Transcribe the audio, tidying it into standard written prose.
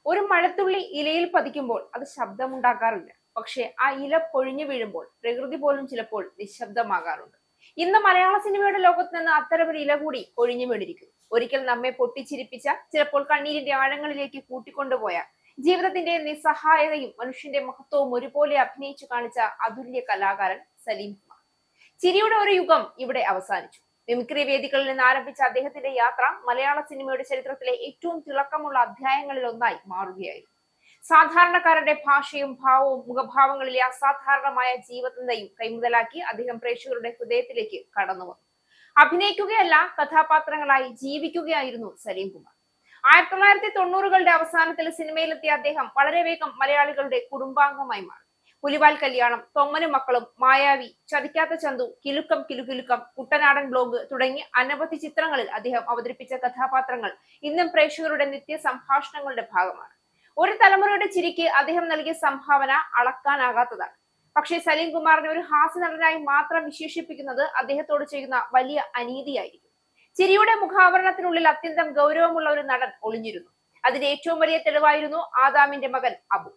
ഒരു മഴത്തുള്ളി ഇലയിൽ പതിക്കുമ്പോൾ അത് ശബ്ദമുണ്ടാക്കാറില്ല. പക്ഷെ ആ ഇല പൊഴിഞ്ഞു വീഴുമ്പോൾ പ്രകൃതി പോലും ചിലപ്പോൾ നിശബ്ദമാകാറുണ്ട്. ഇന്ന് മലയാള സിനിമയുടെ ലോകത്ത് നിന്ന് അത്തരമൊരു ഇല കൂടി ഒഴിഞ്ഞു വീണിരിക്കുന്നു. ഒരിക്കൽ നമ്മെ പൊട്ടിച്ചിരിപ്പിച്ച, ചിലപ്പോൾ കണ്ണീരിന്റെ ആഴങ്ങളിലേക്ക് കൂട്ടിക്കൊണ്ടുപോയ, ജീവിതത്തിന്റെ നിസ്സഹായതയും മനുഷ്യന്റെ മഹത്വവും ഒരുപോലെ അഭിനയിച്ചു കാണിച്ച അതുല്യ കലാകാരൻ സലീം കുമാർ. ചിരിയുടെ ഒരു യുഗം ഇവിടെ അവസാനിച്ചു. മിമിക്രി വേദികളിൽ നിന്ന് ആരംഭിച്ച അദ്ദേഹത്തിന്റെ യാത്ര മലയാള സിനിമയുടെ ചരിത്രത്തിലെ ഏറ്റവും തിളക്കമുള്ള അധ്യായങ്ങളിൽ ഒന്നായി മാറുകയായിരുന്നു. സാധാരണക്കാരന്റെ ഭാഷയും ഭാവവും മുഖഭാവങ്ങളിലെ അസാധാരണമായ ജീവതന്തയും കൈമുതലാക്കി അദ്ദേഹം പ്രേക്ഷകരുടെ ഹൃദയത്തിലേക്ക് കടന്നു വന്നു. അഭിനയിക്കുകയല്ല, കഥാപാത്രങ്ങളായി ജീവിക്കുകയായിരുന്നു സലീം കുമാർ. 1990കളുടെ അവസാനത്തിൽ സിനിമയിലെത്തിയ അദ്ദേഹം വളരെ വേഗം മലയാളികളുടെ കുടുംബാംഗമായി മാറി. പുലിവാൽ കല്യാണം, തൊമ്മനും മക്കളും, മായാവി, ചതിക്കാത്ത ചന്തു, കിലുക്കം കിലുകിലുക്കം, കുട്ടനാടൻ ബ്ലോഗ് തുടങ്ങി അനവധി ചിത്രങ്ങളിൽ അദ്ദേഹം അവതരിപ്പിച്ച കഥാപാത്രങ്ങൾ ഇന്നും പ്രേക്ഷകരുടെ നിത്യ സംഭാഷണങ്ങളുടെ ഭാഗമാണ്. ഒരു തലമുറയുടെ ചിരിക്ക് അദ്ദേഹം നൽകിയ സംഭാവന അളക്കാനാകാത്തതാണ്. പക്ഷേ സലീം കുമാറിനെ ഒരു ഹാസ്യ നടനായി മാത്രം വിശേഷിപ്പിക്കുന്നത് അദ്ദേഹത്തോട് ചെയ്യുന്ന വലിയ അനീതിയായിരിക്കും. ചിരിയുടെ മുഖാവരണത്തിനുള്ളിൽ അത്യന്തം ഗൗരവമുള്ള ഒരു നടൻ ഒളിഞ്ഞിരുന്നു. അതിന്റെ ഏറ്റവും വലിയ തെളിവായിരുന്നു ആദാമിന്റെ മകൻ അബു.